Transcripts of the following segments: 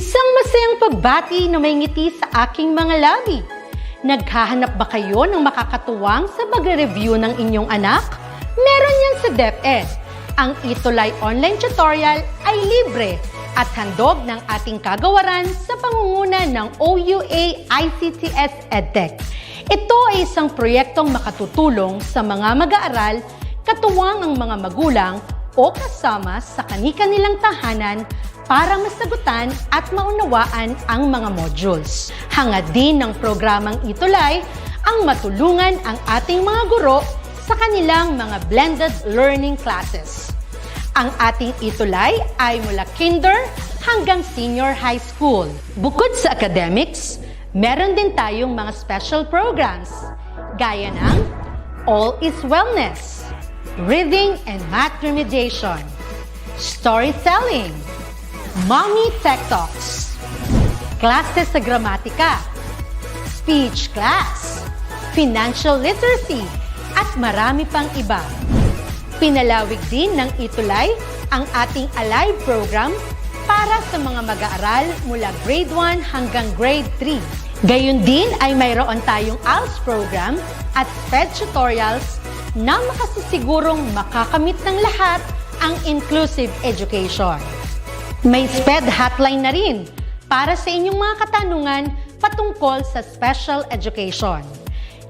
Isang masayang pagbati na may ngiti sa aking mga labi. Naghahanap ba kayo ng makakatuwang sa pagre-review ng inyong anak? Meron yan sa DepEd. Ang ETUlay online tutorial ay libre at handog ng ating kagawaran sa pangunguna ng OUA ICTS EdTech. Ito ay isang proyektong makatutulong sa mga mag-aaral, katuwang ang mga magulang o kasama sa kani-kanilang tahanan para masagutan at maunawaan ang mga modules. Hangad din ng programang ETUlay ang matulungan ang ating mga guro sa kanilang mga blended learning classes. Ang ating ETUlay ay mula kinder hanggang senior high school. Bukod sa academics, meron din tayong mga special programs gaya ng All is Wellness, Reading and Math Remediation, Storytelling, Mommy Tech Talks, Classes sa Gramatika, Speech Class, Financial Literacy, at marami pang iba. Pinalawig din ng ETUlay ang ating Alive program para sa mga mag-aaral mula grade 1 hanggang grade 3. Gayun din ay mayroon tayong ALS program at SPED tutorials na makasisigurong makakamit ng lahat ang inclusive education. May SPED hotline na rin para sa inyong mga katanungan patungkol sa special education.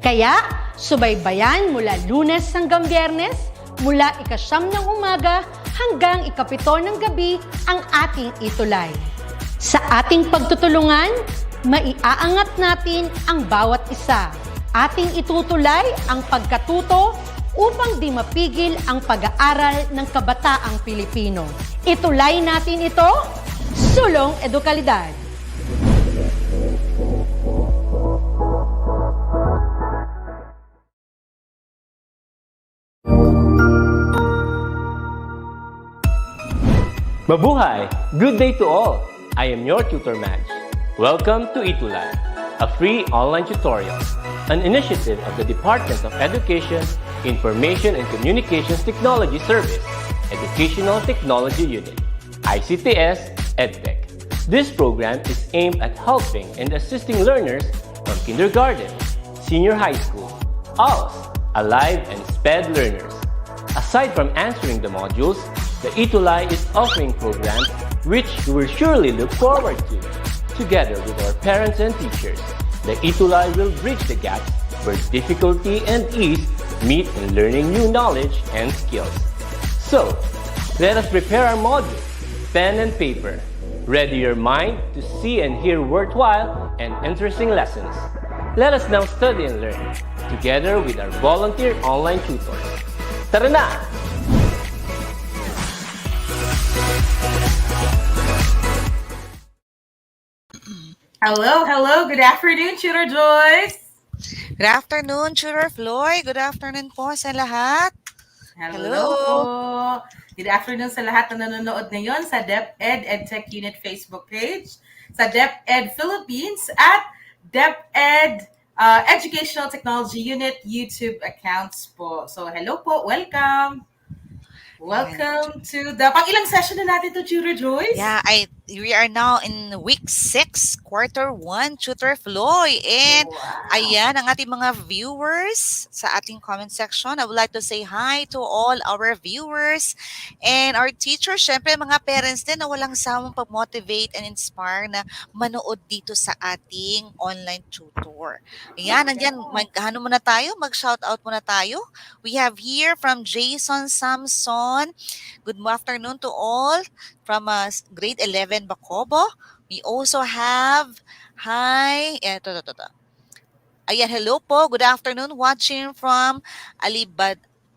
Kaya, subaybayan mula Lunes hanggang Biyernes, mula 9:00 ng umaga hanggang 7:00 ng gabi ang ating ETUlay. Sa ating pagtutulungan, maiaangat natin ang bawat isa. Ating itutulay ang pagkatuto upang di mapigil ang pag-aaral ng kabataang Pilipino. Itulay natin ito, sulong edukalidad. Mabuhay! Good day to all! I am your tutor Madge. Welcome to ETUlay, a free online tutorial, an initiative of the Department of Education, Information and Communications Technology Service, Educational Technology Unit, ICTS EdTech. This program is aimed at helping and assisting learners from kindergarten, senior high school, ALS, Alive, and SPED learners. Aside from answering the modules, the ETUlay is offering programs which you will surely look forward to. Together with our parents and teachers, the ETUlay will bridge the gaps where difficulty and ease meet in learning new knowledge and skills. So, let us prepare our modules, pen and paper. Ready your mind to see and hear worthwhile and interesting lessons. Let us now study and learn, together with our volunteer online tutors. Tara na! Hello. Good afternoon, Tutor Joyce. Good afternoon, Tutor Floyd. Good afternoon po sa lahat. Hello. Good afternoon sa lahat na nanonood ngayon sa DepEd EdTech Unit Facebook page, sa DepEd Philippines at DepEd Educational Technology Unit YouTube accounts po. So hello po, welcome. Welcome to the pang-ilang session na natin to, Tutor Joyce? Yeah, we are now in week 6, quarter 1, Tutor Floyd. And ayan ang ating mga viewers sa ating comment section. I would like to say hi to all our viewers and our teachers. Syempre, mga parents din na walang sawang pag-motivate and inspire na manood dito sa ating online tutor. Ayan, nandyan, muna tayo, mag-shoutout muna tayo. We have here from Jason Samson. Good afternoon to all from grade 11 Bacobo. We also have, ayan, hello po, good afternoon, watching from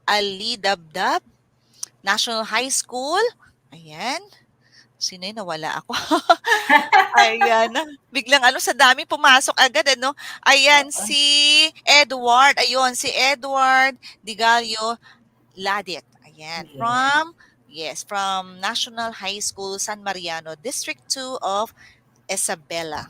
Alidabdab National High School. Ayan, sino yun? Nawala ako. Ayan, biglang sa dami pumasok agad, ano? Ayan, si Edward, si Edward Digalio Ladit. Ayan, from National High School San Mariano, District 2 of Isabela.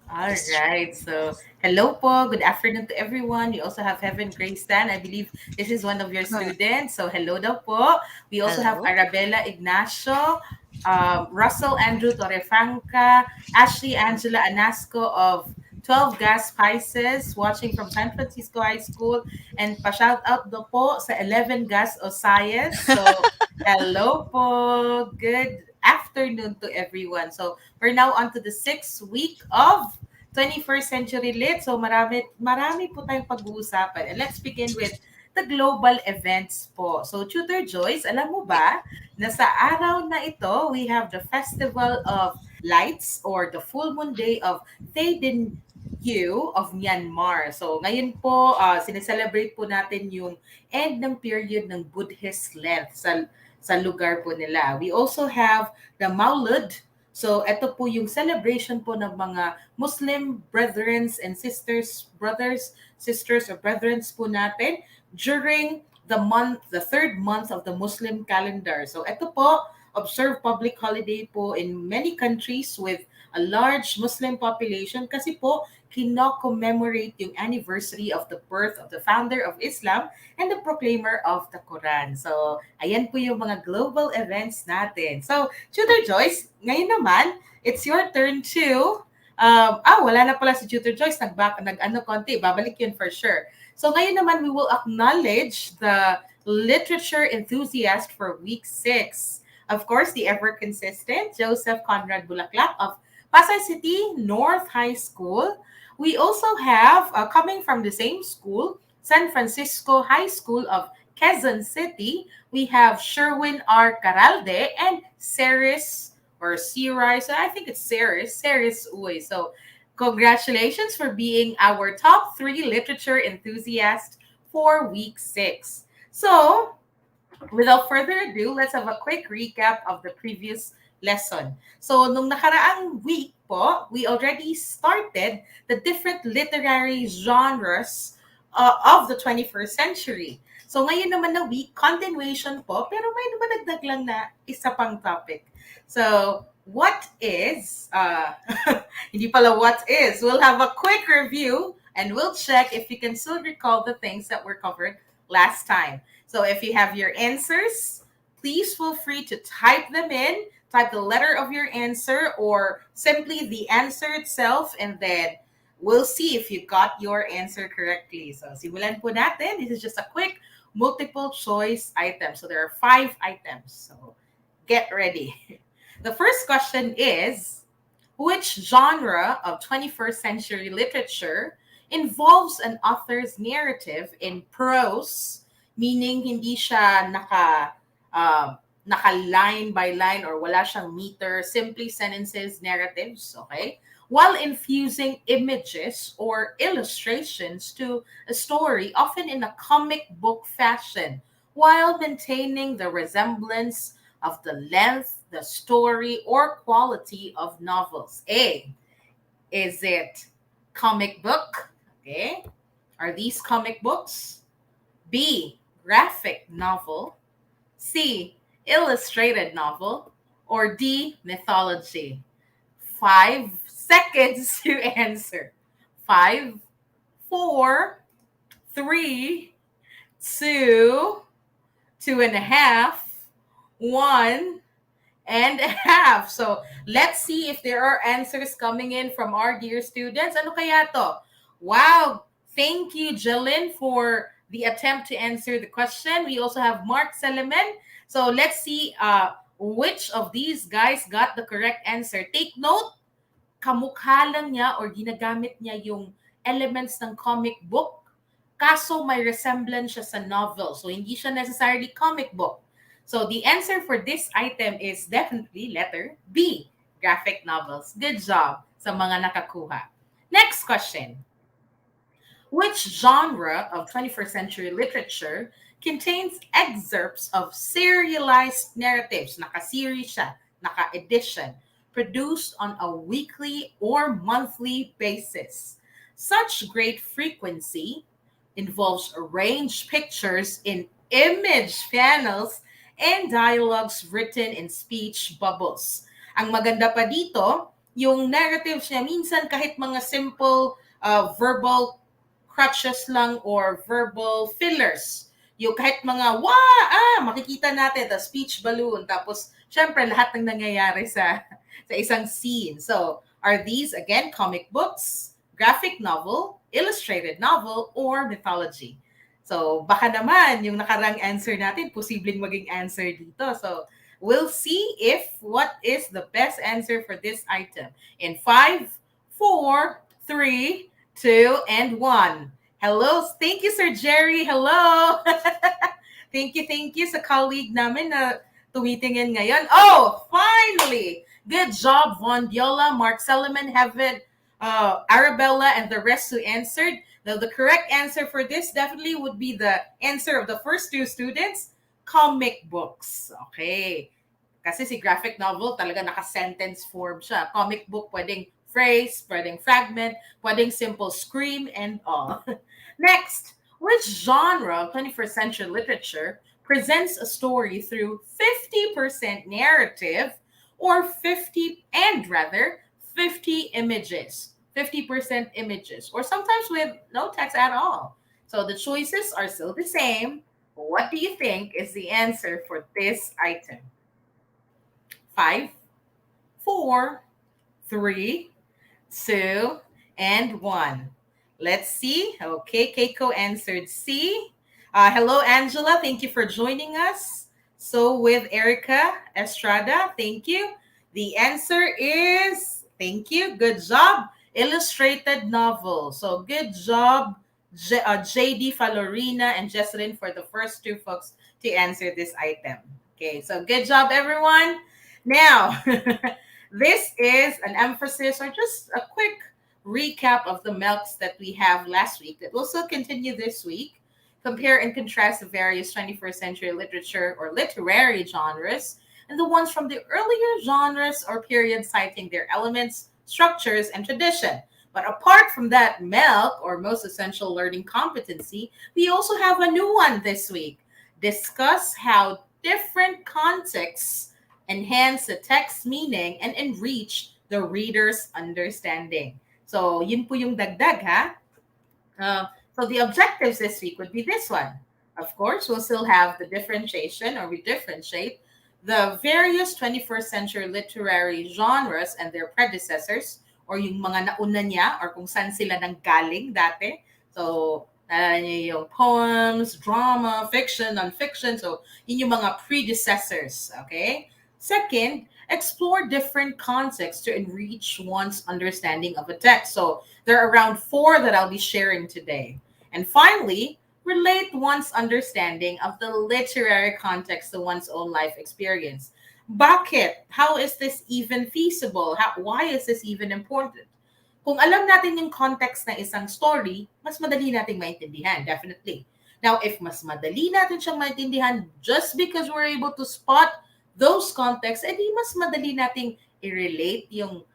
All right. So, hello po. Good afternoon to everyone. We also have Heaven Grace Tan. I believe this is one of your students. So, hello daw po. We also have Hello. Arabella Ignacio, Russell Andrew Torrefranca, Ashley Angela Anasco of 12 Gas Spices watching from San Francisco High School, and pa-shout out do po sa 11 Gas Osayas. So, hello po. Good afternoon to everyone. So, we're now on to the 6th week of 21st Century Lit. So marami po tayong pag-uusapan. And let's begin with the global events po. So Tutor Joyce, alam mo ba na sa araw na ito, we have the Festival of Lights or the full moon day of Thay Din Yu of Myanmar. So ngayon po, sineselebrate po natin yung end ng period ng Buddhist length sa lugar po nila. We also have the Maulud. So, ito po yung celebration po ng mga Muslim brethren and sisters, brothers, sisters, or brethren po natin during the third month of the Muslim calendar. So, ito po, observed public holiday po in many countries with a large Muslim population kasi po, kino-commemorate yung anniversary of the birth of the founder of Islam and the proclaimer of the Quran. So, ayan po yung mga global events natin. So, Tutor Joyce, ngayon naman, it's your turn to, wala na pala si Tutor Joyce, nag-ano konti, babalik yun for sure. So, ngayon naman, we will acknowledge the literature enthusiast for week 6. Of course, the ever-consistent Joseph Conrad Bulaklak of Pasay City North High School. We also have, coming from the same school, San Francisco High School of Quezon City, we have Sherwin R. Caralde and Ceres or Cerise. So I think it's Ceres Uy. So congratulations for being our top 3 literature enthusiasts for week 6. So without further ado, let's have a quick recap of the previous lesson. So, nung nakaraang week po, we already started the different literary genres of the 21st century. So, ngayon naman na week, continuation po, pero may nadagdag lang na isa pang topic. So, what is, hindi pala what is, we'll have a quick review and we'll check if you can still recall the things that were covered last time. So, if you have your answers, please feel free to type them in. Type the letter of your answer or simply the answer itself, and then we'll see if you got your answer correctly. So, simulan po natin. This is just a quick multiple choice item. So, there are 5 items. So, get ready. The first question is, which genre of 21st century literature involves an author's narrative in prose, meaning hindi siya naka-line by line or wala siyang meter, simply sentences, narratives, okay? While infusing images or illustrations to a story, often in a comic book fashion, while maintaining the resemblance of the length, the story, or quality of novels. A, is it comic book? Okay. Are these comic books? B, graphic novel. C, illustrated novel, or D, mythology? 5 seconds to answer. 5, 4, 3, 2, 2.5, 1.5. So let's see if there are answers coming in from our dear students. Ano kaya to? Wow! Thank you, Jalen, for the attempt to answer the question. We also have Mark Seleman. So let's see which of these guys got the correct answer. Take note, kamukha lang niya or ginagamit niya yung elements ng comic book, kaso may resemblance siya sa novel. So hindi siya necessarily comic book. So the answer for this item is definitely letter B, graphic novels. Good job sa mga nakakuha. Next question. Which genre of 21st century literature contains excerpts of serialized narratives, naka-series siya, naka-edition, produced on a weekly or monthly basis? Such great frequency involves arranged pictures in image panels and dialogues written in speech bubbles. Ang maganda pa dito, yung narratives niya, minsan kahit mga simple verbal crutches lang or verbal fillers. Yung kahit mga, makikita natin, the speech balloon. Tapos, syempre, lahat ng nangyayari sa isang scene. So, are these, again, comic books, graphic novel, illustrated novel, or mythology? So, baka naman, yung nakarang answer natin, posibleng maging answer dito. So, we'll see if what is the best answer for this item. In 5, 4, 3, 2, and 1. Hello. Thank you, Sir Jerry. Hello. thank you sa colleague namin na tumitingin ngayon. Oh, finally. Good job, Von Viola, Mark Seleman, Heaven, Arabella, and the rest who answered. Now, the correct answer for this definitely would be the answer of the first two students, comic books. Okay. Kasi si graphic novel talaga naka-sentence form siya. Comic book, pwedeng phrase, pwedeng fragment, pwedeng simple scream, and all. Next, which genre of 21st century literature presents a story through 50% narrative or 50 images, 50% images, or sometimes with no text at all. So the choices are still the same. What do you think is the answer for this item? 5, 4, 3, 2, and 1. Let's see. Okay, Keiko answered C. Hello, Angela. Thank you for joining us. So with Erica Estrada, thank you. The answer is, thank you, good job, illustrated novel. So good job, JD Falorina and Jesselyn for the first two folks to answer this item. Okay, so good job, everyone. Now, this is an emphasis or just a quick recap of the melts that we have last week that will still continue this week. Compare and contrast the various 21st century literature or literary genres and the ones from the earlier genres or periods, citing their elements, structures, and tradition. But apart from that MELC or most essential learning competency, we also have a new one this week. Discuss how different contexts enhance the text meaning and enrich the reader's understanding. So, yun po yung dagdag, ha? So the objectives this week would be this one. Of course, we'll still have the differentiation or we differentiate the various 21st century literary genres and their predecessors or yung mga nauna niya or kung saan sila nanggaling dati. So, nalala niyo yung poems, drama, fiction, non-fiction. So, yun yung mga predecessors, okay? Second, explore different contexts to enrich one's understanding of a text. So, there are around 4 that I'll be sharing today. And finally, relate one's understanding of the literary context to one's own life experience. Bakit? How is this even feasible? Why is this even important? Kung alam natin yung context ng isang story, mas madali nating maintindihan, definitely. Now, if mas madali natin siyang maintindihan just because we're able to spot those contexts, edi mas madali nating i-relate yung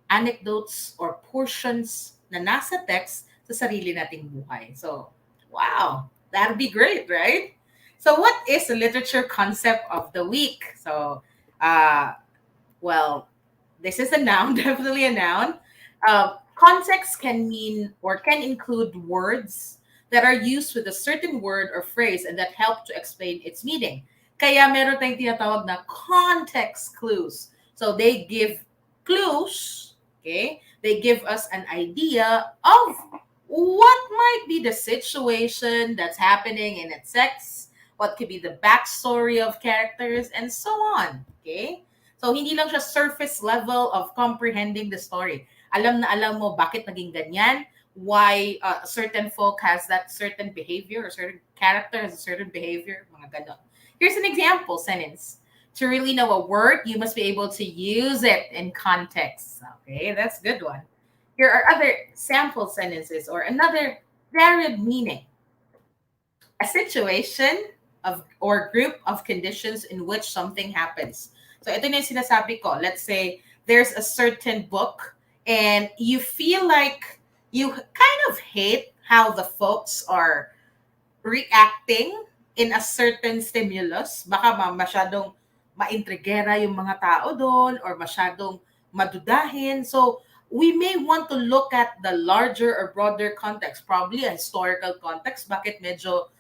anecdotes or portions na nasa text sa sarili nating buhay. So, wow, that'd be great, right? So, what is the literature concept of the week? So, well, this is a noun, definitely a noun. Context can mean or can include words that are used with a certain word or phrase and that help to explain its meaning. Kaya meron tayong tinatawag na context clues. So, they give clues, okay? They give us an idea of what might be the situation that's happening in its text, what could be the backstory of characters, and so on. Okay? So, hindi lang siya surface level of comprehending the story. Alam na alam mo bakit naging ganyan, why a certain folk has that certain behavior, or certain character has a certain behavior, mga ganon. Here's an example sentence. To really know a word, you must be able to use it in context. Okay, that's a good one. Here are other sample sentences or another varied meaning. A situation of or group of conditions in which something happens. So ito na yung sinasabi ko. Let's say there's a certain book and you feel like you kind of hate how the folks are reacting in a certain stimulus. Baka masyadong maintrigera yung mga tao doon or masyadong madudahin. So we may want to look at the larger or broader context, probably a historical context, bakit medyo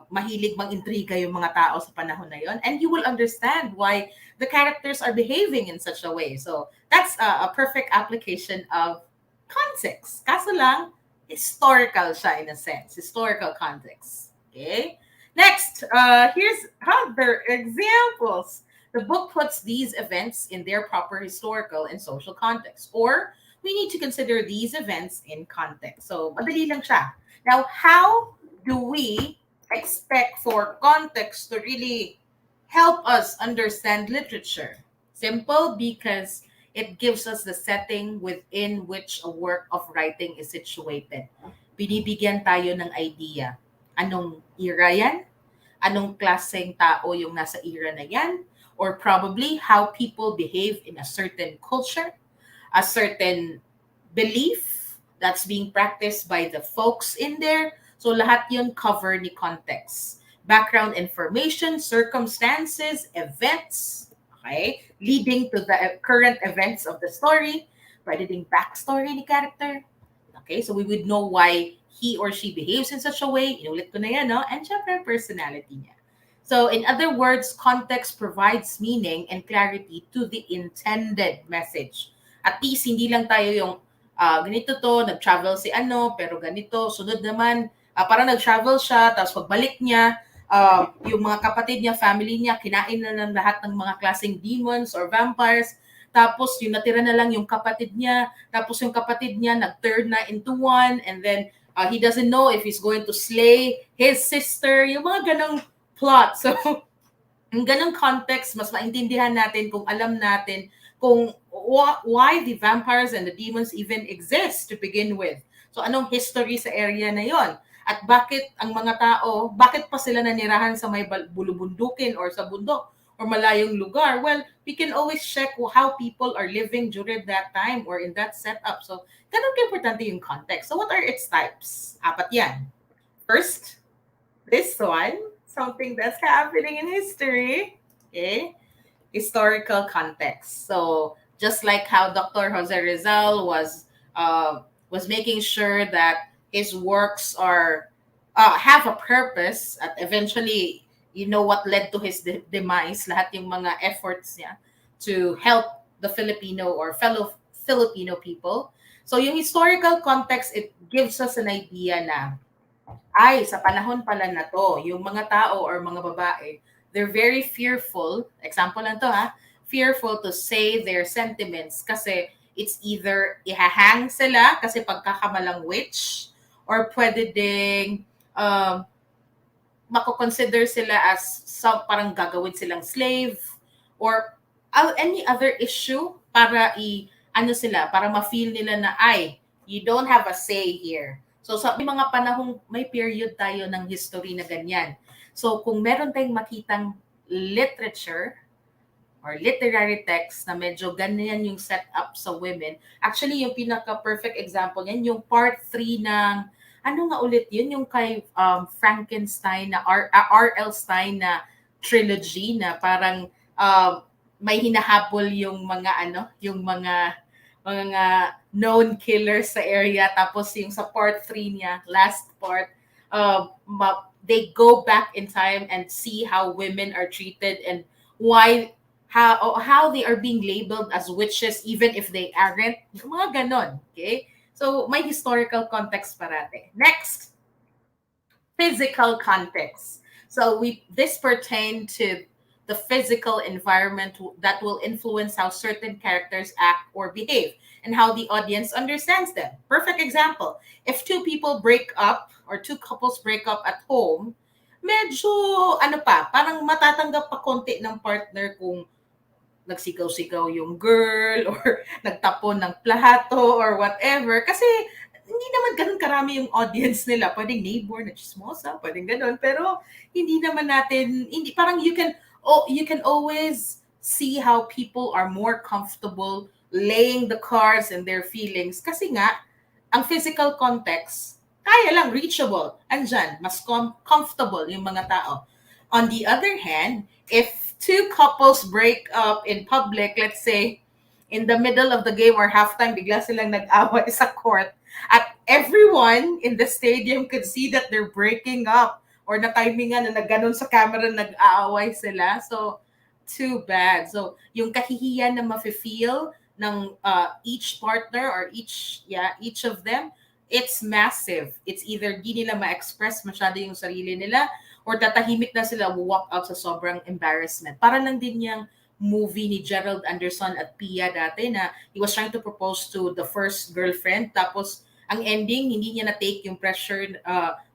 mahilig mang-intriga yung mga tao sa panahon na yon. And you will understand why the characters are behaving in such a way. So that's a perfect application of context. Kaso lang, historical siya in a sense, historical context. Okay? Next, here's other examples. The book puts these events in their proper historical and social context. Or, we need to consider these events in context. So, madali lang siya. Now, how do we expect for context to really help us understand literature? Simple, because it gives us the setting within which a work of writing is situated. Binibigyan tayo ng idea. Anong era yan? Anong klaseng tao yung nasa era na yan? Or probably how people behave in a certain culture, a certain belief that's being practiced by the folks in there. So lahat yun cover ni context. Background information, circumstances, events, okay, leading to the current events of the story. Pwede ding backstory ni character. Okay, so we would know why he or she behaves in such a way. Inulit ko na yan, no? And syempre, personality niya. So, in other words, context provides meaning and clarity to the intended message. At least, hindi lang tayo yung ganito to, nag-travel si ano, pero ganito, sunod naman, parang nag-travel siya, tapos pagbalik niya, yung mga kapatid niya, family niya, kinain na ng lahat ng mga klaseng demons or vampires, tapos yung natira na lang yung kapatid niya, tapos yung kapatid niya nag-turn na into one, and then he doesn't know if he's going to slay his sister, yung mga ganong plot. So, yung ganong context, mas maintindihan natin kung alam natin kung why the vampires and the demons even exist to begin with. So, anong history sa area na yon? At bakit ang mga tao, bakit pa sila nanirahan sa may bulubundukin or sa bundok or malayong lugar? Well, we can always check how people are living during that time or in that setup. So, ganun ka-importante yung context. So, what are its types? Apat yan. First, this one, something that's happening in history. Okay? Historical context. So, just like how Dr. Jose Rizal was making sure that his works are have a purpose at eventually, you know what led to his demise, lahat yung mga efforts niya to help the Filipino or fellow Filipino people. So yung historical context, it gives us an idea na, ay, sa panahon pala na to, yung mga tao or mga babae, they're very fearful, example lang to fearful to say their sentiments kasi it's either ihahang sila kasi pagkakamalang witch or pwede ding mako-consider sila as parang gagawin silang slave or any other issue para para ma-feel nila na you don't have a say here. So sa mga panahong may period tayo ng history na ganyan. So kung meron tayong makitang literature or literary text na medyo ganyan yung setup sa women, actually yung pinaka-perfect example yan, yung part 3 ng ano nga ulit yun? Yung kay Frankenstein na R.L. Stein na trilogy na parang may hinahabol yung mga known killers sa area. Tapos yung sa part 3 niya, last part, they go back in time and see how women are treated and how they are being labeled as witches even if they aren't. Yung mga ganon. Okay? So, may historical context parate. Next, physical context. So, this pertain to the physical environment that will influence how certain characters act or behave and how the audience understands them. Perfect example. If two people break up or two couples break up at home, medyo, parang matatanggap pa konti ng partner kung nagsigaw-sigaw yung girl or nagtapon ng plato or whatever. Kasi hindi naman ganun karami yung audience nila. Pwedeng neighbor na chismosa, pwedeng ganun. Pero hindi naman natin, parang you can always see how people are more comfortable laying the cards and their feelings. Kasi nga, ang physical context, kaya lang, reachable. Andyan, mas comfortable yung mga tao. On the other hand, if two couples break up in public, let's say, in the middle of the game or halftime, bigla silang nag-away sa court. At everyone in the stadium could see that they're breaking up or na-timingan na nagganon sa camera, nag-aaway sila. So, too bad. So, yung kahihiyan na mafe-feel ng each partner or each of them, it's massive. It's either di nila ma-express masyado yung sarili nila or tatahimik na sila, walk out sa sobrang embarrassment. Para lang din yung movie ni Gerald Anderson at Pia dati na he was trying to propose to the first girlfriend. Tapos, ang ending, hindi niya na-take yung pressure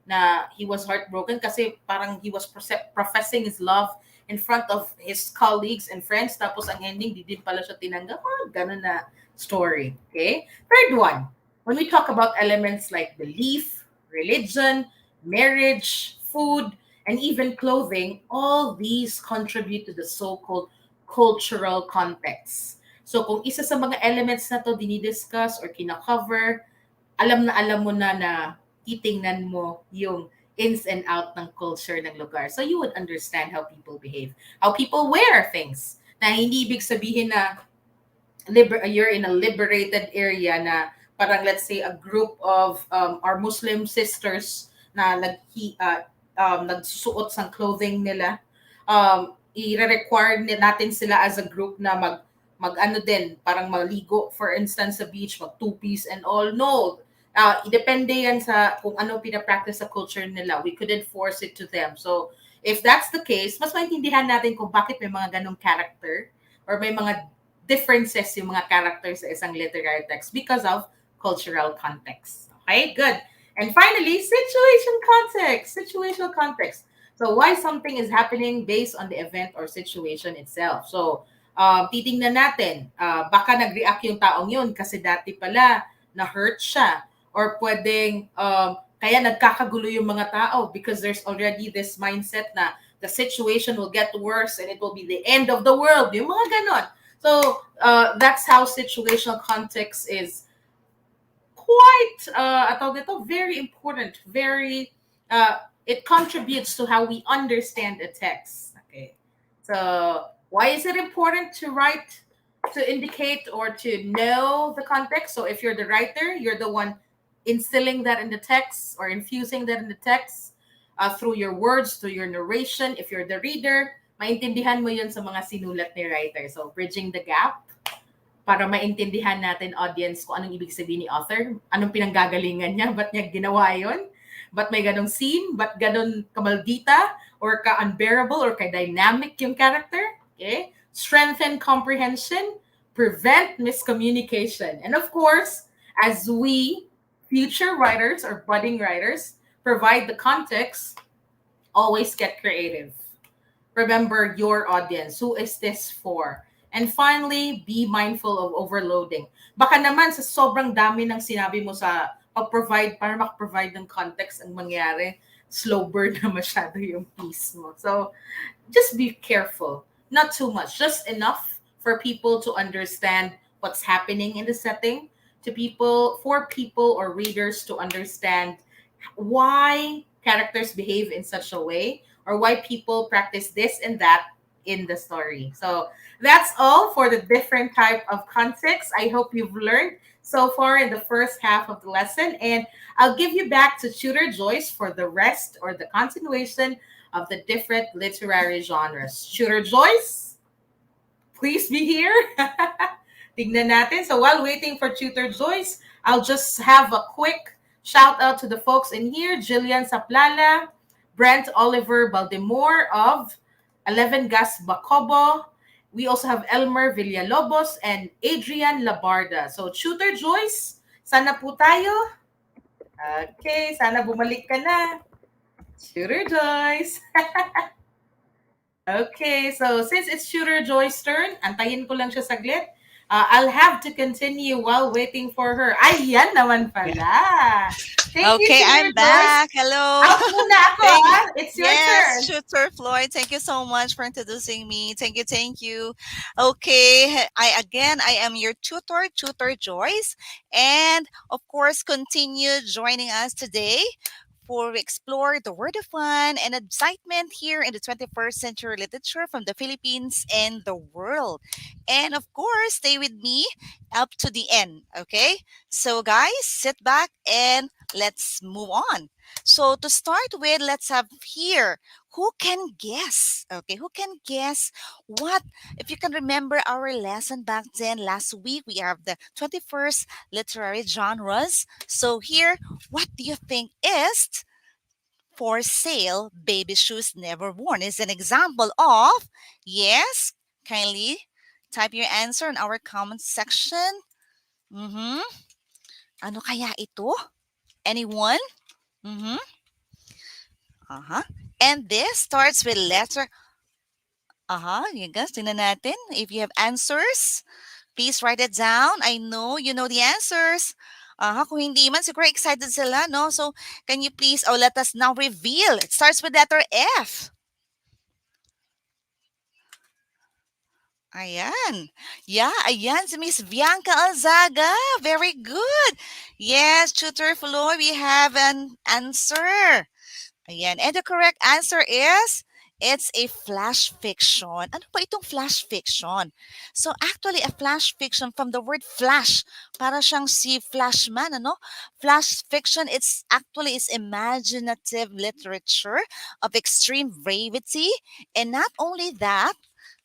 na he was heartbroken kasi parang he was professing his love in front of his colleagues and friends. Tapos, ang ending, di din pala siya tinanggap. Ganun na story. Okay? Third one, when we talk about elements like belief, religion, marriage, food, and even clothing, all these contribute to the so-called cultural context. So kung isa sa mga elements na to dinidiscuss or kina-cover, alam mo na titingnan mo yung ins and out ng culture ng lugar. So you would understand how people behave, how people wear things. Na hindi ibig sabihin na you're in a liberated area na parang let's say a group of our Muslim sisters na nagsusuot ng clothing nila. I-require natin sila as a group na mag din, parang maligo, for instance, sa beach, mag two-piece and all. No. Depende yan sa kung ano pinapractice sa culture nila. We couldn't force it to them. So, if that's the case, mas maintindihan natin kung bakit may mga ganong character or may mga differences yung mga characters sa isang literary text because of cultural context. Okay, good. And finally, situational context. So why something is happening based on the event or situation itself. So titingnan natin, baka nag-react yung taong yun kasi dati pala na-hurt siya. Or pwedeng kaya nagkakagulo yung mga tao because there's already this mindset na the situation will get worse and it will be the end of the world. Yung mga ganon. So that's how situational context is quite very important, very it contributes to how we understand a text. Okay, so why is it important to write, to indicate or to know the context? So if you're the writer, you're the one instilling that in the text or infusing that in the text through your words, through your narration. If you're the reader, maintindihan mo yun sa mga sinulat ni writer. So bridging the gap para maintindihan natin audience kung anong ibig sabihin ni author, anong pinanggagalingan niya, ba't niya ginawa yun, ba't may ganong scene, ba't ganon kamaldita, or ka-unbearable, or ka-dynamic yung character, okay? Strengthen comprehension, prevent miscommunication. And of course, as we, future writers or budding writers, provide the context, always get creative. Remember your audience. Who is this for? And finally, be mindful of overloading. Baka naman sa sobrang dami ng sinabi mo sa pag-provide, para mak-provide ng context ang mangyari, slow burn na masyado yung piece mo. So, just be careful. Not too much. Just enough for people to understand what's happening in the setting, for people or readers to understand why characters behave in such a way or why people practice this and that in the story. So that's all for the different type of context. I hope you've learned so far in the first half of the lesson, and I'll give you back to Tutor Joyce for the rest or the continuation of the different literary genres. Tutor Joyce, please be here. Tignan natin. So while waiting for Tutor Joyce, I'll just have a quick shout out to the folks in here. Jillian Saplala, Brent Oliver Baldemore of 11 Gas Bacobo. We also have Elmer Villalobos and Adrian Labarda. So, Tutor Joyce, sana po tayo. Okay, sana bumalik ka na. Tutor Joyce. Okay, so since it's Tutor Joyce's turn, antayin ko lang siya saglit. I'll have to continue while waiting for her. Ayan naman pala. Thank you, Okay, I'm Tutor back. Joyce. Hello. Out muna ako, It's your turn. Yes, Tutor Floyd. Thank you so much for introducing me. Thank you. Okay, I am your Tutor Joyce, and of course, continue joining us today for we explore the word of fun and excitement here in the 21st century literature from the Philippines and the world. And of course, stay with me up to the end, okay? So guys, sit back and let's move on. So to start with, let's have here who can guess? Okay, who can guess what if you can remember our lesson back then last week, we have the 21st literary genres. So here, what do you think is for sale baby shoes never worn? Is an example of yes. Kindly type your answer in our comment section. Mm-hmm. Ano kaya ito? Anyone? Mm-hmm. Uh-huh. And this starts with letter. You guys, tingnan natin. If you have answers, please write it down. I know you know the answers. Kung hindi man, siguro excited sila, no? So, can you please, let us now reveal. It starts with letter F. Ayan. Yeah, ayan si Miss Bianca Alzaga. Very good. Yes, Tutor Floyd, we have an answer. Ayan. And the correct answer is, it's a flash fiction. Ano pa itong flash fiction? So actually, a flash fiction from the word flash. Para siyang si Flashman, ano? Flash fiction, it's actually is imaginative literature of extreme brevity. And not only that,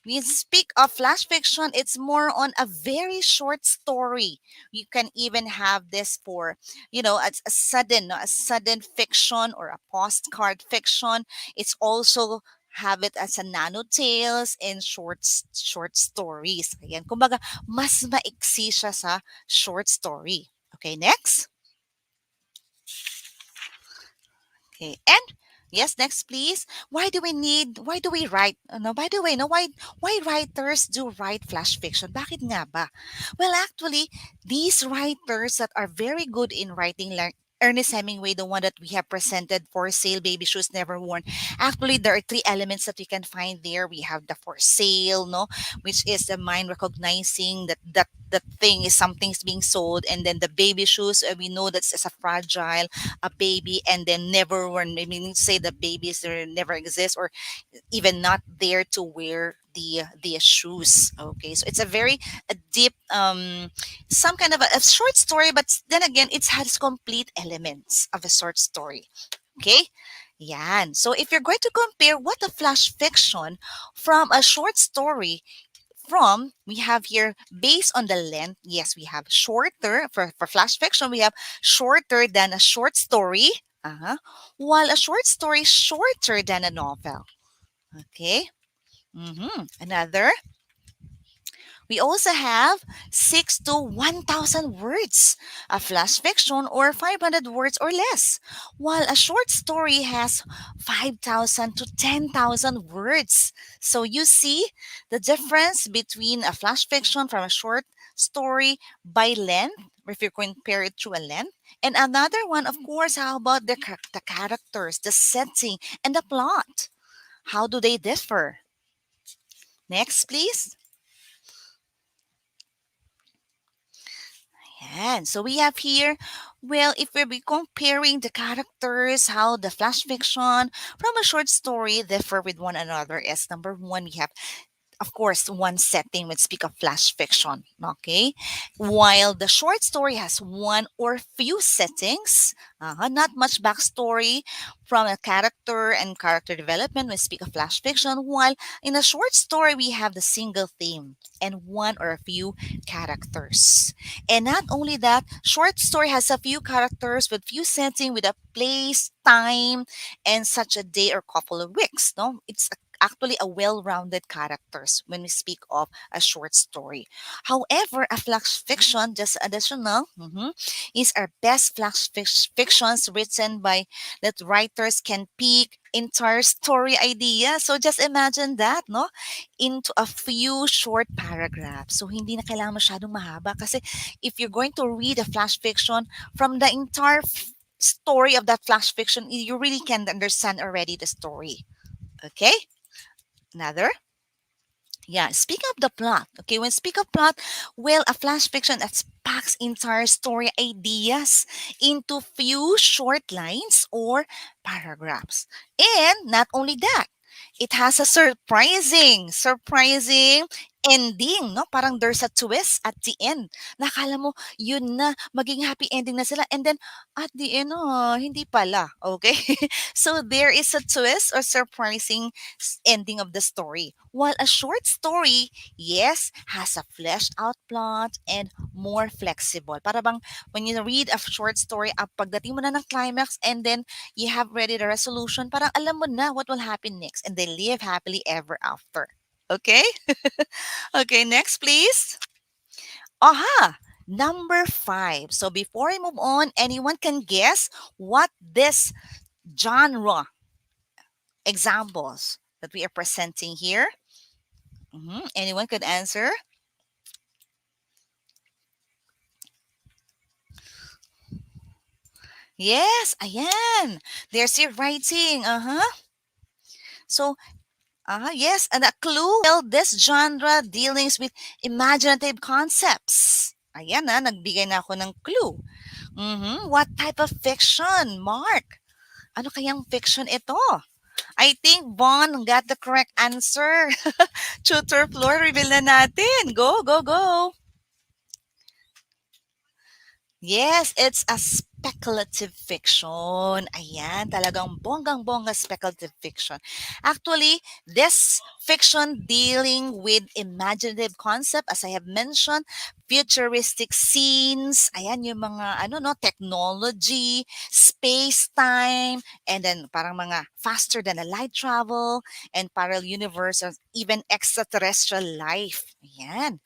we speak of flash fiction, it's more on a very short story. You can even have this for, a sudden, no, a sudden fiction or a postcard fiction. It's also have it as a nano tales and short stories. Ayan, kumbaga, mas maiksi siya sa short story. Okay, next. Okay, and yes, next please. Why do we write, no, by the way, no, why writers do write flash fiction? Bakit nga ba? Well, actually, these writers that are very good in writing, like Ernest Hemingway, the one that we have presented, For Sale, Baby Shoes Never Worn. Actually, there are three elements that we can find there. We have the for sale, no, which is the mind recognizing that thing is something's being sold, and then the baby shoes, we know that's as a fragile a baby, and then never worn. I mean, say the babies there never exist or even not there to wear the shoes. Okay, so it's a very a deep some kind of a short story, but then again it has complete elements of a short story. Okay, yan. So if you're going to compare what a flash fiction from a short story, from we have here based on the length, yes, we have shorter for flash fiction, we have shorter than a short story, while a short story shorter than a novel. Okay. Another, we also have 6 to 1,000 words, a flash fiction or 500 words or less, while a short story has 5,000 to 10,000 words. So you see the difference between a flash fiction from a short story by length, if you compare it to a length. And another one, of course, how about the characters, the setting, and the plot? How do they differ? Next, please. And so we have here, well, if we'll be comparing the characters, how the flash fiction from a short story differ with one another is number one, we have, of course, one setting would speak of flash fiction, okay? While the short story has one or few settings, not much backstory from a character and character development would speak of flash fiction, while in a short story, we have the single theme and one or a few characters. And not only that, short story has a few characters with few setting with a place, time, and such a day or couple of weeks. No, it's actually a well-rounded characters when we speak of a short story. However, a flash fiction, just additional, is our best fictions written by that writers can pick entire story idea. So just imagine that, no? Into a few short paragraphs. So hindi na kailangan masyadong mahaba kasi if you're going to read a flash fiction from the entire story of that flash fiction, you really can understand already the story. Okay? Another? Yeah, speak of the plot. Okay, when speak of plot, well, a flash fiction that packs entire story ideas into few short lines or paragraphs. And not only that, it has a surprising ending, no? Parang there's a twist at the end. Nakala mo, yun na, maging happy ending na sila. And then, at the end, hindi pala. Okay? So, there is a twist or surprising ending of the story. While a short story, yes, has a fleshed out plot and more flexible. Para bang when you read a short story, pagdating mo na ng climax and then you have ready the resolution, parang alam mo na what will happen next and they live happily ever after. Okay? Okay, next please. Aha! Number 5. So before I move on, anyone can guess what this genre examples that we are presenting here? Anyone could answer? Yes, ayan. There's your writing. So, yes, and a clue. Well, this genre dealings with imaginative concepts. Ayan nagbigay na ako ng clue. What type of fiction, Mark? Ano kayang fiction ito? I think Bon got the correct answer. Tutor floor, reveal na natin. Go, go, go. Yes, it's a speculative fiction. Ayan, talagang bonggang-bongga speculative fiction. Actually, this fiction dealing with imaginative concept, as I have mentioned, futuristic scenes, ayan yung mga technology, space-time, and then parang mga faster than a light travel, and parallel universe, or even extraterrestrial life. Ayan.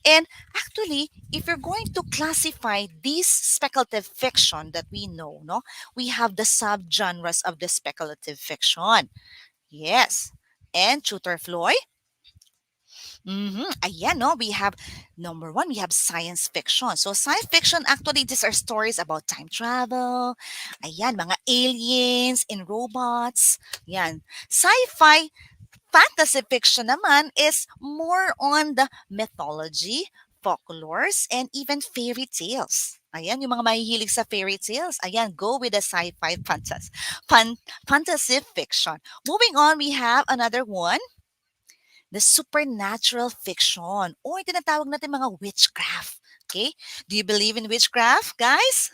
And actually, if you're going to classify these speculative fiction that we know, no, we have the subgenres of the speculative fiction. Yes. And Tutor Floyd? Ayan, no? We have number 1, we have science fiction. So science fiction, actually, these are stories about time travel. Ayan, mga aliens and robots. Ayan. Sci-fi fantasy fiction naman is more on the mythology, folklores, and even fairy tales. Ayan, yung mga mahihilig sa fairy tales. Ayan, go with the sci-fi fantasy fiction. Moving on, we have another one, the supernatural fiction, or tinatawag natin mga witchcraft. Okay? Do you believe in witchcraft, guys?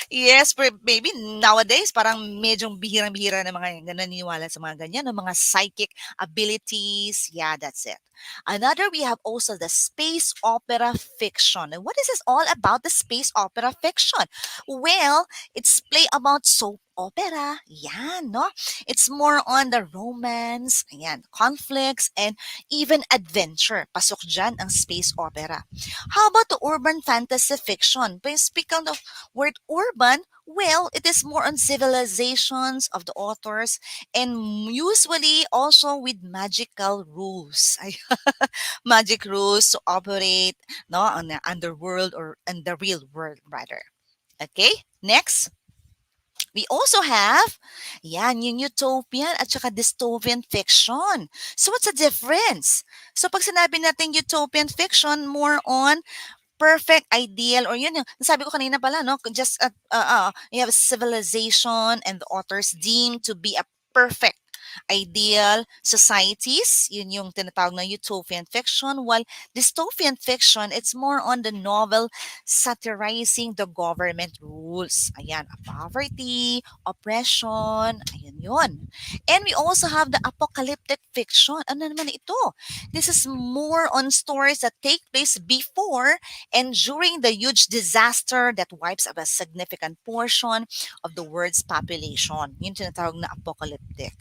Yes, maybe nowadays parang medyo bihirang-bihira na mga naniniwala sa mga ganyan, no? Mga psychic abilities. Yeah, that's it. Another, we have also the space opera fiction. And what is this all about, the space opera fiction? Well, it's play about soap opera. Yan, no? It's more on the romance, ayan, conflicts, and even adventure. Pasok dyan ang space opera. How about the urban fantasy fiction? Speaking of word urban, well, it is more on civilizations of the authors and usually also with magical rules. Magic rules to operate no on the underworld or in the real world rather. Okay? Next. We also have, yan, yung utopian at saka dystopian fiction. So what's the difference? So pag sinabi natin utopian fiction, more on perfect, ideal, or yun yung sabi ko kanina pala, no? Just you have a civilization and the authors deemed to be a perfect ideal societies. Yun yung tinatawag na utopian fiction. While dystopian fiction, it's more on the novel satirizing the government rules. Ayan, poverty, oppression, ayan yun. And we also have the apocalyptic fiction. Ano naman ito? This is more on stories that take place before and during the huge disaster that wipes out a significant portion of the world's population. Yun tinatawag na apocalyptic.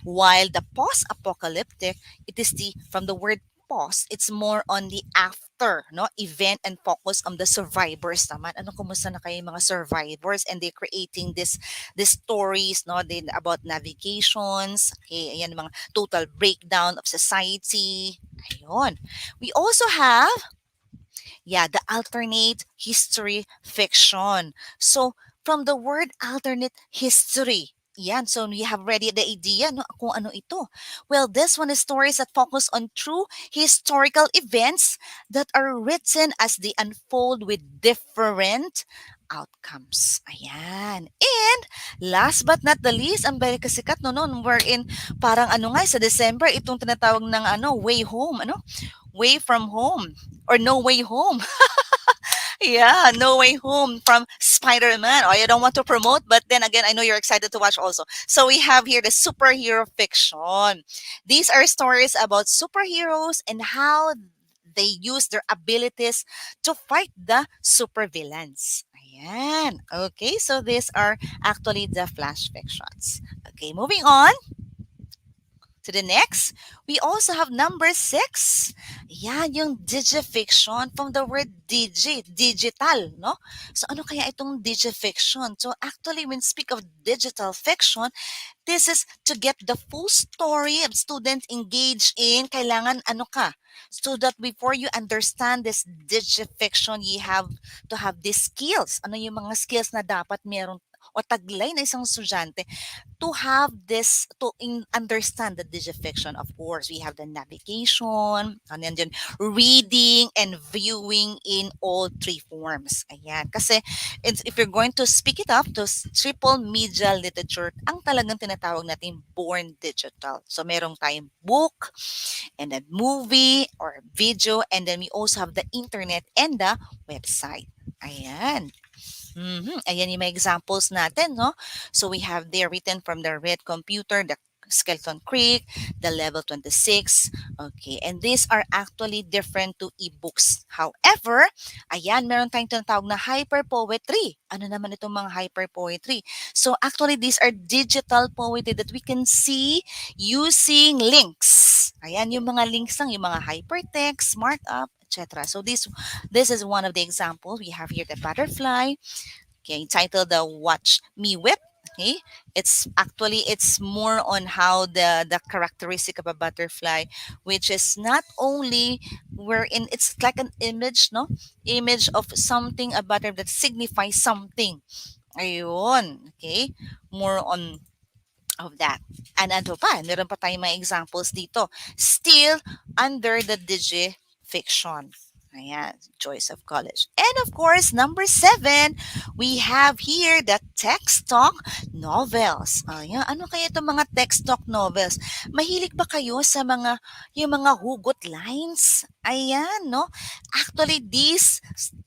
While the post-apocalyptic, it is from the word post, it's more on the after, no, event and focus on the survivors naman. Ano, kumusta na kayo mga survivors? And they're creating this stories, no, about navigations, okay, ayan, mga total breakdown of society. Ayun. We also have, the alternate history fiction. So, from the word alternate history, Yan, so we have ready the idea no, kung ano ito. Well, this one is stories that focus on true historical events that are written as they unfold with different outcomes. Ayan. And last but not the least, ang very kasikat no noon wherein parang ano nga sa December itong tinatawag ng ano way home, ano? Way from home or no way home. Yeah, No Way Home from Spider-Man. Oh, I don't want to promote, but then again, I know you're excited to watch also. So we have here the superhero fiction. These are stories about superheroes and how they use their abilities to fight the supervillains. Ayan. Okay, so these are actually the flash fictions. Okay, moving on to the next, we also have number 6. Yan, yung digifiction from the word digital, no? So ano kaya itong digifiction? So actually, when speak of digital fiction, this is to get the full story of students engaged in kailangan ano ka. So that before you understand this digifiction, you have to have these skills. Ano yung mga skills na dapat meron o taglay na isang estudyante to have this understand the digifiction. Of course, we have the navigation and then reading and viewing in all 3 forms. Ayan, kasi if you're going to speak it up to triple media literature, ang talagang tinatawag natin born digital. So merong tayong book and then movie or video, and then we also have the internet and the website. Ayan. Ayan yung mga examples natin, no? So we have there written from the Red Computer, the Skeleton Creek, the Level 26. Okay, and these are actually different to ebooks. However, ayan, meron tayong tinatawag na hyperpoetry. Ano naman itong mga hyperpoetry? So actually, these are digital poetry that we can see using links. Ayan, yung mga links lang, yung mga hypertext, markup, etc. So this is one of the examples. We have here the butterfly, okay, titled the Watch Me Whip. Okay, it's more on how the characteristic of a butterfly, which is not only wherein it's like an image, no, image of something, a butterfly that signifies something. Ayun, okay, more on of that. And ano pa, meron pa tayong mga examples dito. Still under the digifiction. Ayan, choice of college. And of course, number 7, we have here the text talk novels. Ayan, ano kaya itong mga text talk novels? Mahilig ba kayo sa yung mga hugot lines? Ayan, no? Actually, these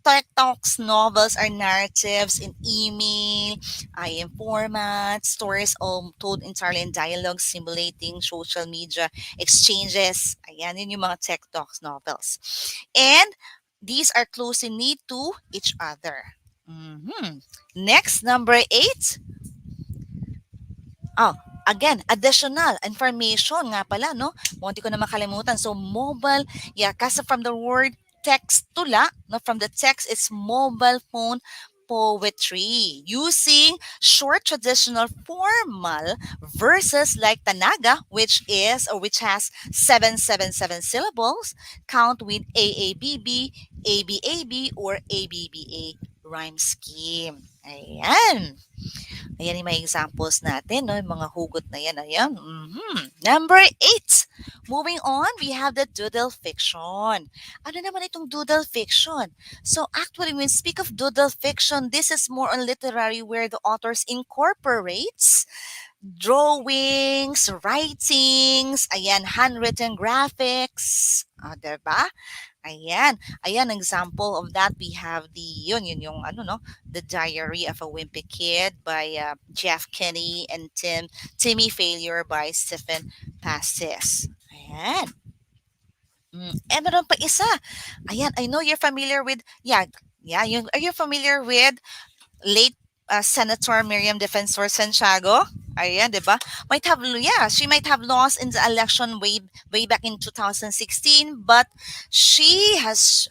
text talks novels are narratives in email, IM format, stories all told entirely in dialogue, simulating social media exchanges. Ayan, yun yung mga tech talks novels. And these are closely knit to each other. Next, number 8. Oh, again, additional information nga pala, no? Munti ko na makalimutan. So, mobile, yeah, kasi from the word text tula, no? From the text, it's mobile phone poetry using short traditional formal verses like Tanaga, which has 777 syllables, count with AABB, ABAB, or ABBA rhyme scheme. Ayan. Ayan yung mga examples natin, no? Yung mga hugot na yan. Ayan. Number 8. Moving on, we have the doodle fiction. Ano naman itong doodle fiction? So actually, when we speak of doodle fiction, this is more on literary where the authors incorporates drawings, writings, ayan, handwritten graphics, diba? Ayan, example of that, we have yung ano, no, the Diary of a Wimpy Kid by Jeff Kinney and Timmy Failure by Stephen Pastis. Ayan. And meron pa isa. Ayan, I know you're familiar with, are you familiar with late Senator Miriam Defensor Santiago? Ayan, di ba? She might have lost in the election way back in 2016, but she has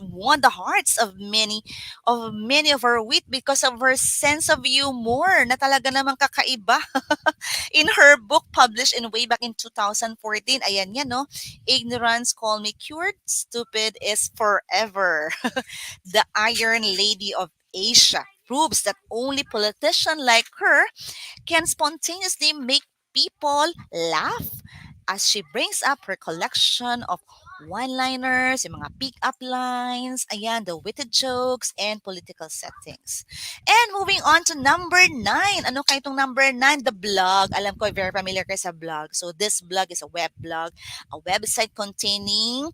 won the hearts of many of her wit because of her sense of humor na talaga namang kakaiba. In her book published in way back in 2014, ayan yan, no? Ignorance Call Me Cured, Stupid is Forever. The Iron Lady of Asia. proves that only politicians like her can spontaneously make people laugh as she brings up her collection of one-liners, yung mga pick-up lines, ayan, the witty jokes, and political settings. And moving on to number 9. Ano kayo itong number 9? The blog. Alam ko, very familiar kayo sa blog. So this blog is a web blog, a website containing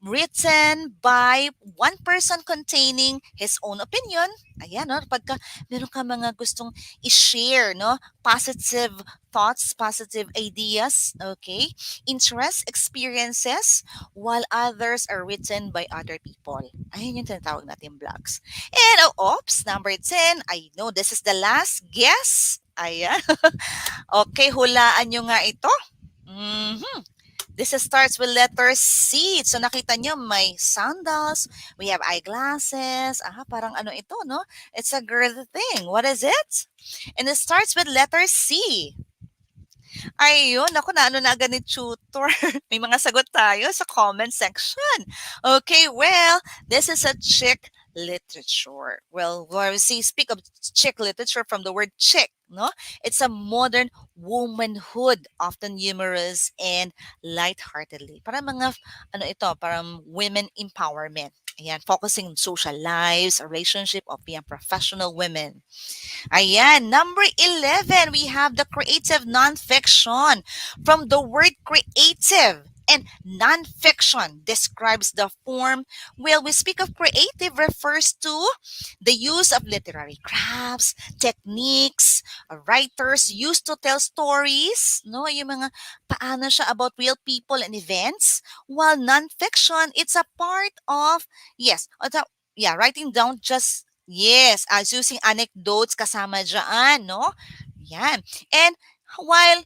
written by one person containing his own opinion. Ayan, no? Pagka meron ka mga gustong i-share, no? Positive thoughts, positive ideas, okay? Interests, experiences, while others are written by other people. Ayun yung tinatawag natin blogs. And, oops, number 10, I know this is the last guess. Ayan. Okay, hulaan nyo nga ito. Mhm. This starts with letter C. So nakita nyo, may sandals, we have eyeglasses. Parang ano ito, no? It's a girl thing. What is it? And it starts with letter C. Ayun, ako na ano na agad ni tutor. May mga sagot tayo sa comment section. Okay, well, this is a chick literature. Well, we speak of chick literature from the word chick, no? It's a modern womanhood, often humorous and lightheartedly. Para mga, ano ito, parang women empowerment. Ayan, focusing on social lives, relationship of being professional women. Ayan, number 11, we have the creative nonfiction. From the word creative and nonfiction describes the form. Well, we speak of creative refers to the use of literary crafts, techniques, writers used to tell stories, no? Yung mga paano siya about real people and events. While nonfiction, it's a part of, yes, writing down just, yes, as using anecdotes kasama dyan, no? Yan. And while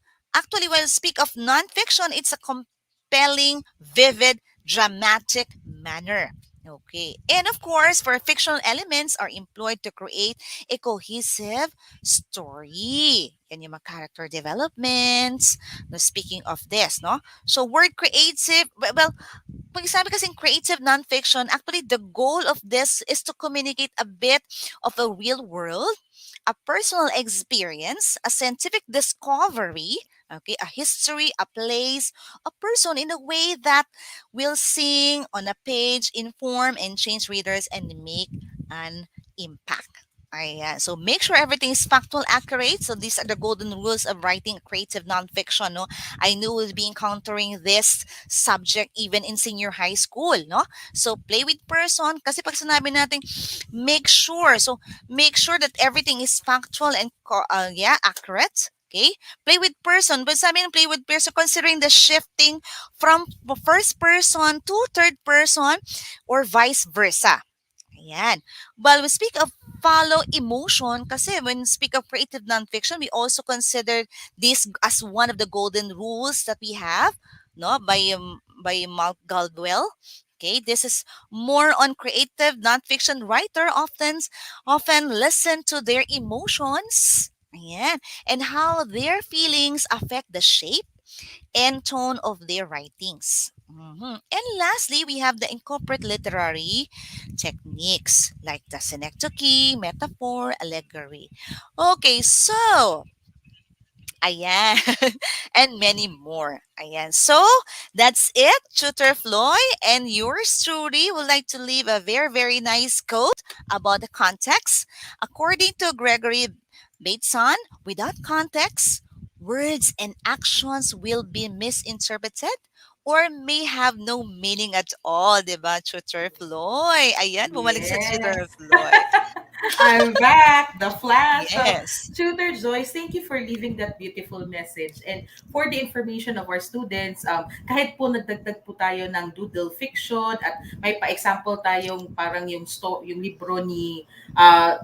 speak of nonfiction, it's a compelling, vivid, dramatic manner. Okay. And of course, for fictional elements are employed to create a cohesive story. Yan yung mga character developments. No, speaking of this, no? So word creative, well, pag sabi kasing creative nonfiction, actually the goal of this is to communicate a bit of a real world, a personal experience, a scientific discovery, okay, a history, a place, a person in a way that will sing on a page, inform and change readers and make an impact. Ayan. So make sure everything is factual, accurate. So these are the golden rules of writing creative nonfiction. No, I knew we'll be encountering this subject even in senior high school. No, so play with person. Kasi pag sinabi natin, make sure. So make sure that everything is factual and accurate. Okay, play with person. But sabi ng play with person, considering the shifting from first person to third person or vice versa. Ayan. Well, we speak of follow emotion kasi when we speak of creative nonfiction, we also consider this as one of the golden rules that we have, no, by Mark Galdwell. Okay, this is more on creative nonfiction writer often listen to their emotions, ayan, and how their feelings affect the shape and tone of their writings. And lastly, we have the incorporate literary techniques like the synecdoche, metaphor, allegory. Okay, so ayan, and many more. Ayan. So, that's it, Tutor Floy. And yours truly would like to leave a very, very nice quote about the context. According to Gregory Bateson, without context, words and actions will be misinterpreted or may have no meaning at all, diba, Tutor Floy? Ayan, bumalik sa Tutor Yes. Floy. I'm back, the flash. So, Yes. Tutor Joyce, thank you for leaving that beautiful message. And for the information of our students, kahit po nagdagdag po tayo ng doodle fiction at may pa-example tayong parang yung libro ni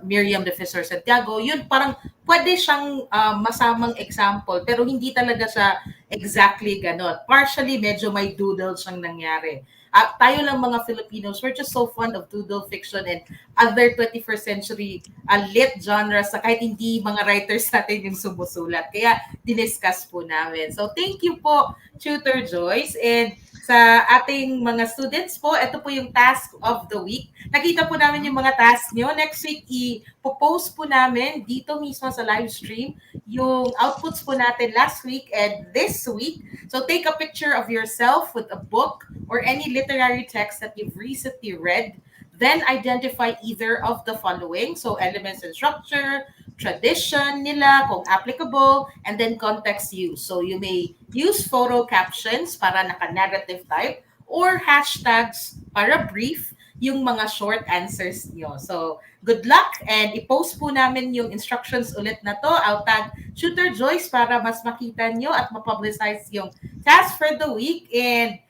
Miriam Defensor Santiago, yun parang pwede siyang masamang example pero hindi talaga siya exactly ganon. Partially, medyo may doodle siyang nangyari. Tayo lang mga Filipinos, we're just so fond of doodle fiction and other 21st century lit genres na kahit hindi mga writers natin yung sumusulat. Kaya diniscuss po namin. So thank you po, Tutor Joyce. And sa ating mga students po. Ito po yung task of the week. Nakita po namin yung mga task nyo. Next week, i-post po namin dito mismo sa live stream yung outputs po natin last week and this week. So take a picture of yourself with a book or any literary text that you've recently read. Then identify either of the following. So elements and structure, tradition nila, kung applicable, and then context use. So you may use photo captions para naka-narrative type or hashtags para brief yung mga short answers nyo. So good luck and i-post po namin yung instructions ulit na to. I'll tag Tutor Joyce para mas makita nyo at ma-publicize yung task for the week. And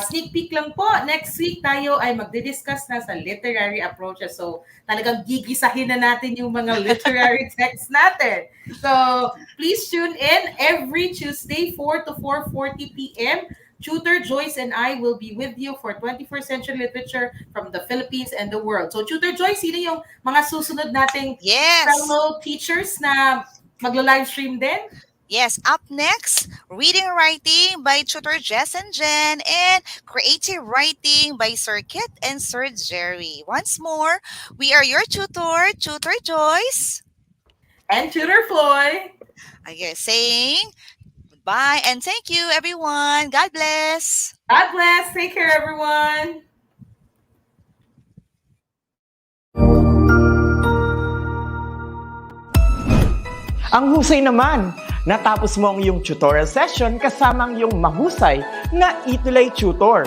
sneak peek lang po, next week tayo ay magdi-discuss na sa literary approaches. So, talagang gigisahin na natin yung mga literary texts natin. So, please tune in every Tuesday, 4 to 4:40 p.m. Tutor Joyce and I will be with you for 21st century literature from the Philippines and the world. So, Tutor Joyce, sino yung mga susunod nating fellow teachers na maglo-live stream din? Yes, up next, reading and writing by Tutor Jess and Jen, and creative writing by Sir Kit and Sir Jerry. Once more, we are your tutor, Tutor Joyce. And Tutor Floy. Okay, saying goodbye and thank you, everyone. God bless. God bless. Take care, everyone. Ang husay naman! Natapos mo ang iyong tutorial session kasama ang iyong mahusay na ETUlay tutor.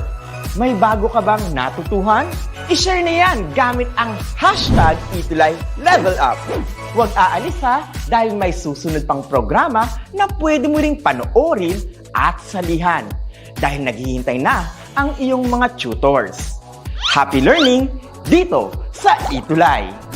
May bago ka bang natutuhan? I-share na yan gamit ang hashtag ETUlay Level Up. Huwag aalis ha dahil may susunod pang programa na pwede mo ring panoorin at salihan dahil naghihintay na ang iyong mga tutors. Happy learning dito sa ETUlay!